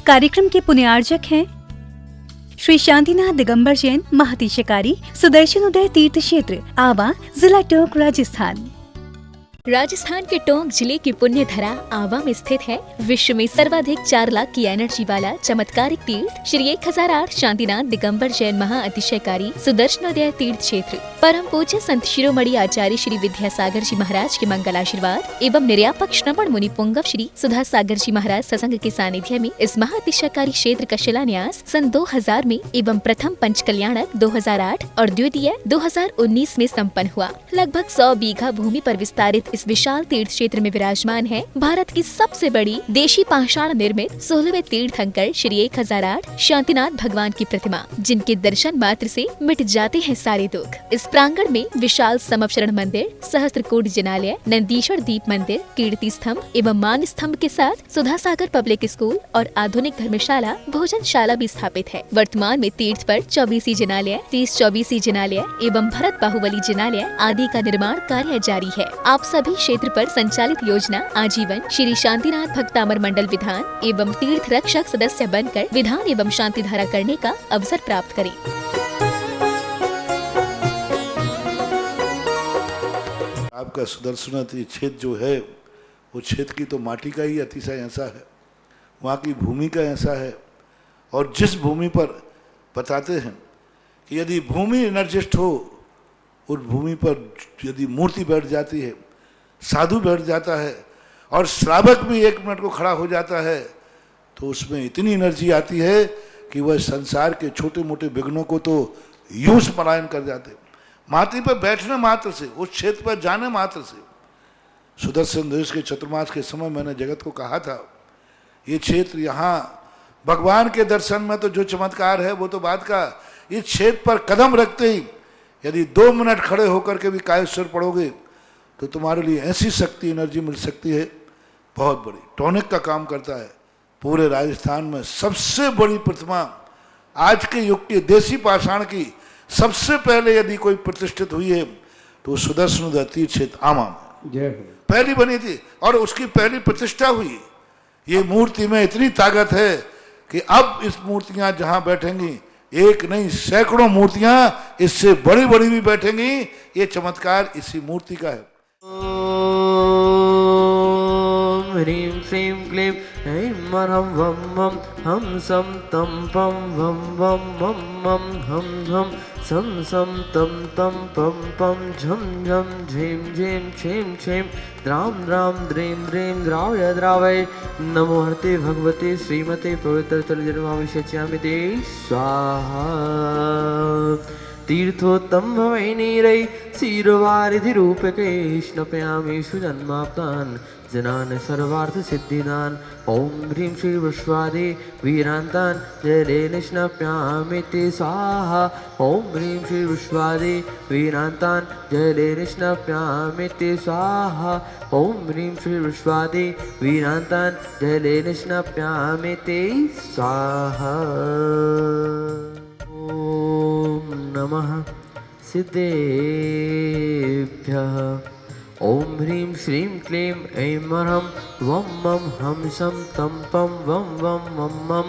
कार्यक्रम के पुण्यार्जक हैं श्री शांतिनाथ दिगंबर जैन महातिशकारी सुदर्शन उदय तीर्थ क्षेत्र आवा, जिला टोंक, राजस्थान। राजस्थान के टोंक जिले की पुण्य धरा आवा में स्थित है विश्व में सर्वाधिक 4 लाख की एनर्जी वाला चमत्कारिक तीर्थ श्री 1008 शांतिनाथ दिगंबर जैन महाअतिशयकारी सुदर्शनोदय तीर्थ क्षेत्र। परम पूज्य संत शिरोमणि आचार्य श्री विद्यासागर जी महाराज के मंगल आशीर्वाद एवं निर्यापक श्रवण मुनि पुंगव श्री सुधा सागर जी महाराज सत्संग के सानिध्य में इस महाअतिशयकारी क्षेत्र का शिलान्यास सन 2000 में एवं प्रथम पंच कल्याणक 2008 और द्वितीय 2019 में संपन्न हुआ। लगभग 100 बीघा भूमि पर विस्तारित इस विशाल तीर्थ क्षेत्र में विराजमान है भारत की सबसे बड़ी देशी पाषाण निर्मित 16वें तीर्थंकर श्री 1008 शांतिनाथ भगवान की प्रतिमा, जिनके दर्शन मात्र से मिट जाते हैं सारे दुख। इस प्रांगण में विशाल समवशरण मंदिर, सहस्त्रकूट जिनालय, नंदीश्वर दीप मंदिर, कीर्ति स्तंभ एवं मान स्तंभ के साथ सुधा सागर पब्लिक स्कूल और आधुनिक धर्मशाला, भोजनशाला भी स्थापित है। वर्तमान में तीर्थ पर 24 जिनालय, 30-24 जिनालय एवं भरत बाहुबली जिनालय आदि का निर्माण कार्य जारी है। आप सभी क्षेत्र पर संचालित योजना आजीवन श्री शांतिनाथ भक्तामर मंडल विधान एवं तीर्थ रक्षक सदस्य बनकर विधान एवं शांति धारा करने का अवसर प्राप्त करें। आपका सुदर्शन क्षेत्र जो है वो क्षेत्र की तो माटी का ही अतिशय ऐसा है, वहाँ की भूमि का ऐसा है। और जिस भूमि पर बताते हैं कि यदि भूमि एनर्जिस्ट हो, उस भूमि पर यदि मूर्ति बैठ जाती है, साधु बैठ जाता है और श्रावक भी 1 मिनट को खड़ा हो जाता है, तो उसमें इतनी एनर्जी आती है कि वह संसार के छोटे मोटे विघ्नों को तो यूं पलायन कर जाते। माटी पर बैठने मात्र से, उस क्षेत्र पर जाने मात्र से, सुदर्शन देश के चतुर्मास के समय मैंने जगत को कहा था, ये क्षेत्र यहाँ भगवान के दर्शन में तो जो चमत्कार है वो तो बात का, इस क्षेत्र पर कदम रखते ही यदि 2 मिनट खड़े होकर के भी कायेश्वर पढ़ोगे तो तुम्हारे लिए ऐसी शक्ति एनर्जी मिल सकती है बहुत बड़ी। टॉनिक का काम करता है। पूरे राजस्थान में सबसे बड़ी प्रतिमा आज के युग की देसी पाषाण की सबसे पहले यदि कोई प्रतिष्ठित हुई है तो सुदर्शन तीर्थ क्षेत्र आमा में पहली बनी थी और उसकी पहली प्रतिष्ठा हुई। ये मूर्ति में इतनी ताकत है कि अब इस मूर्तियां जहां बैठेंगी, एक नहीं सैकड़ों मूर्तियां इससे बड़ी बड़ी भी बैठेंगी। ये चमत्कार इसी मूर्ति का है। ह्रीं श्रीं क्लीं ऐं मरं वं वं हम सं तं पं वं वं मं मं हम हम सं सं तं तं पं पं झं झं झीं झीं छीं छीं द्रां द्रां द्रीं द्रीं द्रावय द्रावय नमो हरते भगवते श्रीमते पवित्र तलजन्माविषच्यामि ते स्वाहा। तीर्थोत्तम भवैनीरै क्षीरवारिधि रूपके स्नपयामि सुजन्माप्तान् जनान् सर्वार्थ सिद्धिदान्। ओम ह्रीं श्री विश्वादि वीरान्तान् जलेन स्नपयामि ते स्वाहा। ओम ह्रीं श्री विश्वादि वीरान्तान् जलेन स्नपयामि ते स्वाहा। ओम ह्रीं श्री विश्वादि वीरान्तान् जलेन स्नपयामि ते स्वाहा। ओम नमः सिद्धेभ्यः। ओम ह्रीं श्रीं क्लीं ऐं मरं वं मं हम सं तं पं वं वं मं मं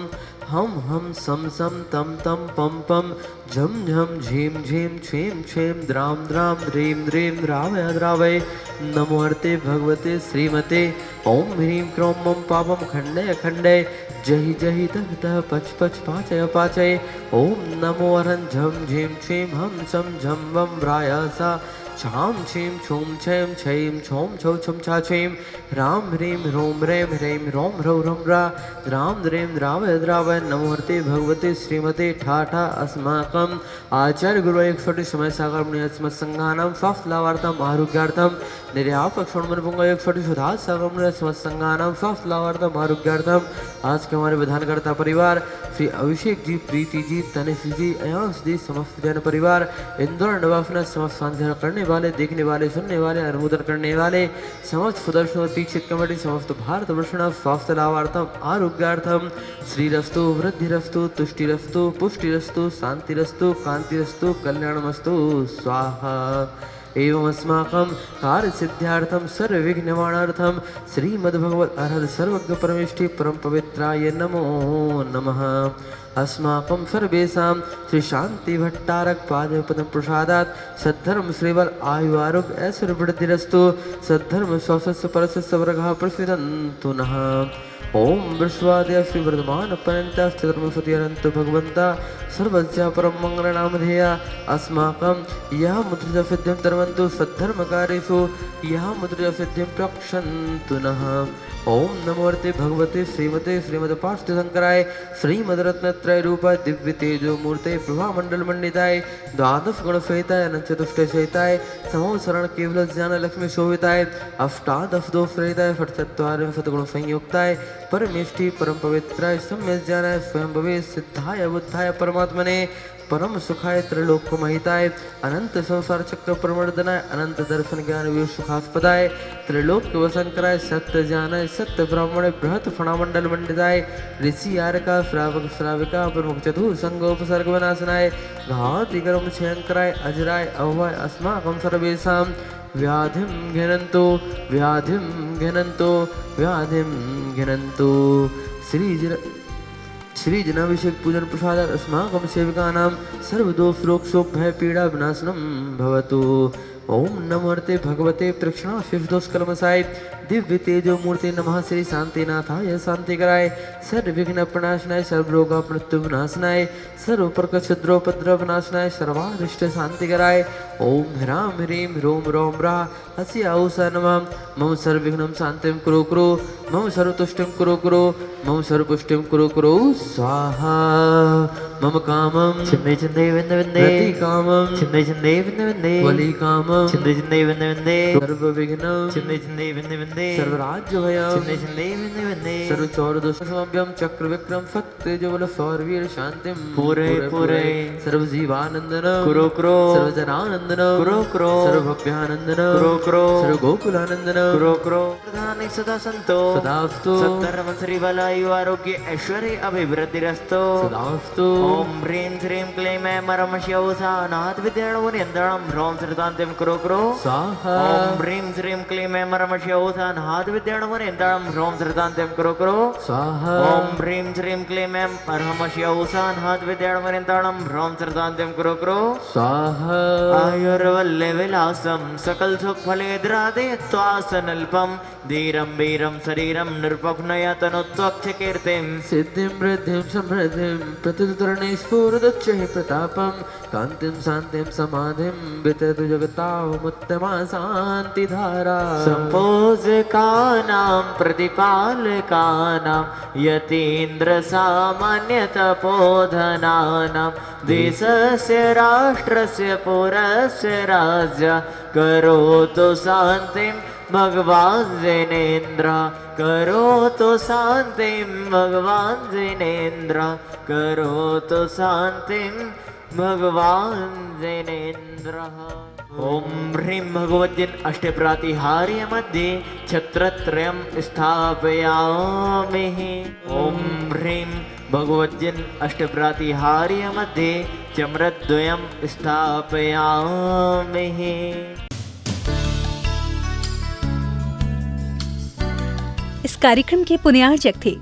हम हम सं सं तं तं पं पं झं झं झीं झीं छीं छीं द्रां द्रां द्रीं द्रीं द्रावय द्रावय नमो हरते भगवते श्रीमते। ओम ह्रीं क्रों मं पापं खण्डय खण्डय जहि जहि तह तह पच पच पाचय पाचय। ओम नमो हरं झं झीं छीं हम सं झं वं व्रायसा छाम छीम छूम छैम छैम छोम छौ छम छा छेम राम ह्रीं रोम रेम ह्रीं रोम ह्रौ रम रा द्राम द्रेम द्रावय द्रावय नमो हरते भगवते श्रीमते ठाठा अस्माकम् आचार्य गुरु एक छोटे समय सागर मुनिस्मत् संघानाम स्वास्थ्य लाभार्थम आरोग्यार्थम निर्यापक श्रवण मुनि एक छोटे सुधार सागर मुनिस्मत् संघानाम स्वास्थ्य लाभार्थम आरोग्यार्थम। आज के हमारे विधानकर्ता परिवार श्री अभिषेक जी, प्रीति जी, तनिष्क जी, अयांश जी, समस्त जन परिवार, इंदौर नवाफना समस्त सांध्या करने वाले, देखने वाले, सुनने वाले, अनुमोदन करने वाले समस्त सुदर्शन दीक्षित कमेटी समस्त भारत वर्षण स्वास्थ्य लाभार्थम आरोग्यार्थम श्रीरस्तु वृद्धिरस्तु तुष्टिरस्तु पुष्टिरस्तु शांतिरस्तु कांतिरस्तु कल्याणमस्तु स्वाहा। एवं अस्माकं कार्यसिद्ध्यार्थं सर्वविघ्ननिवारणार्थं श्रीमद्भगवत् अर्हत सर्वज्ञ परमेष्टि परम पवित्राय नमो नमः। अस्माकं सर्वेषां श्री शांति भट्टारक पादपद्म प्रसादात् सद्धर्म श्रीबल आयु आरोग्य ऐश्वर्य वृद्धिरस्तु। सद्धर्म स्वस्य परस्य वर्गः प्रसिद्धन्तु नः। ओम विश्वादय श्री वर्धमान पर्यंतस्थितर्मसति अनंत भगवंता सर्वस्या परम मंगल नामधेया अस्माकं यह मुद्रित सिद्धिं तरवन्तु सद्धर्मकारेषु यह मुद्रित सिद्धिं प्रक्षन्तु नः। ओम नमोर्ते भगवते श्रीमते श्रीमद पार्श्व शंकराय श्रीमद रत्नत्रय रूपाय दिव्य तेजो मूर्ते प्रभा मंडल मंडिताय द्वादश गुण सहिताय अनंत चतुष्टय सहिताय समो शरण केवल ज्ञान लक्ष्मी शोभिताय अष्टादश दोष रहिताय षट्चत्वारिंशत् सतगुण संयुक्ताय परमेष्टि परम पवित्राय सम्यक ज्ञानाय स्वयं भवे सिद्धाय बुद्धाय परमात्मने परम सुखाय त्रैलोक्य महिताय अनंत संसार चक्र प्रवर्धनाय अनंत दर्शन ज्ञान विवेक सुखास्पदाय त्रैलोक्य वसंकराय सत्य ज्ञानाय सत्य ब्राह्मण बृहत फणामंडल मंडिताय ऋषि आरका श्रावक श्राविका प्रमुख चतुः संगोपसर्ग विनाशनाय घाति कर्म क्षयंकराय अजराय अभय अस्माकं सर्वेषां व्याधिं घ्नन्तु व्याधिं घ्नन्तु व्याधिं घ्नन्तु। श्री जनाभिषेक पूजन प्रसाद अस्माकं सेविकानां सर्वदोष रोग शोक भय पीड़ा विनाशनम भवतु। ओम नमोर्ते भगवते प्रक्षणा शिवदोष कलमसाय दिव्य तेजो मूर्ति नमः श्री शांतिनाथाय शांतिकराय सर्वविघ्न प्रणाशनाय सर्वरोग मृत्यु विनाशनाय सर्वप्रक क्षुद्रोपद्रव विनाशनाय सर्वारिष्ट शांतिकराय ओम ह्रां ह्रीं ह्रूं ह्रौं ह्राः अस्य औषा नमः। मम सर्वविघ्नं शान्तिं कुरु कुरु मम सर्वतुष्टिं कुरु कुरु मम सर्वपुष्टिं कुरु कुरु स्वाहा। मम कामं चिन्ते चिन्ते विन्दे विन्दे प्रति कामं चिन्ते चिन्ते विन्दे विन्दे वली कामं चिन्ते चिन्ते विन्दे विन्दे सर्वविघ्नं चिन्ते चिन्ते विन्दे विन्दे सर्वराज्यभयं चिन्ते चिन्ते विन्दे विन्दे सर्वचौरदोषसमाभ्यं चक्रविक्रम सत्यजबल सौरवीर शांतिं पूरे पूरे सर्वजीवानंदन कुरु कुरु सर्वजनानंदन कुरु कुरु सर्वभव्यानंदन कुरु कुरु सर्वगोकुलानंदन कुरु कुरु प्रधाने सदा सन्तो सदास्तु सद्धर्म श्रीबलायु आरोग्य ऐश्वर्य अभिवृद्धिरस्तु सदास्तु। ओम ह्रीं श्रीं क्लीं ऐं मरं शिवसा नाथ विद्याणमुनियन्त्रणं ह्रौं श्रीतान्तिं कुरु कुरु स्वाहा। ओम ह्रीं श्रीं क्लीं ऐं मरं शिवसा नाथ विद्याणमुनियन्त्रणं ह्रौं श्रीतान्तिं कुरु कुरु स्वाहा। ओम ह्रीं श्रीं क्लीं ऐं मरं शिवसा नाथ विद्याणमुनियन्त्रणं ह्रौं श्रीतान्तिं कुरु कुरु स्वाहा। आयुर्वल्ले विलासं सकल सुख फलेद्रादे त्वासनल्पं धीरं वीरं शरीरं निर्पघ्नया तनुत्वक्ष कीर्तिं सिद्धिं वृद्धिं समृद्धिं प्रतितरणे स्फुरदुच्चैः प्रतापं कान्तिं शान्तिं समाधिं वितरतु जगतामुत्तमा शान्तिधारा। सम्पूजकानां प्रतिपालकानां यतीन्द्र सामान्यतपोधनानां देशस्य राष्ट्रस्य पुरस्य राज्य करोतु शान्तिं भगवान् जिनेन्द्र करोतु शान्तिं भगवान् जिनेन्द्र करोतु शान्तिं भगवान् जिनेन्द्रः। ओम ह्रीं भगवद्गीत अष्टप्रातिहार्य मध्ये छत्रत्रयं स्थापयामि। ओम ह्रीं भगवद्गीत अष्टप्रातिहार्य मध्ये चम्रद्वयं स्थापयामि। इस कार्यक्रम के पुण्यार्चक थे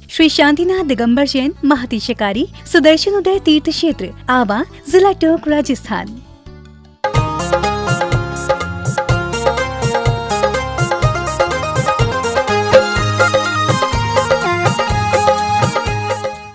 श्री शांतिनाथ दिगंबर जैन महातिशकारी सुदर्शन उदय तीर्थ क्षेत्र आवा, जिला टोंक, राजस्थान।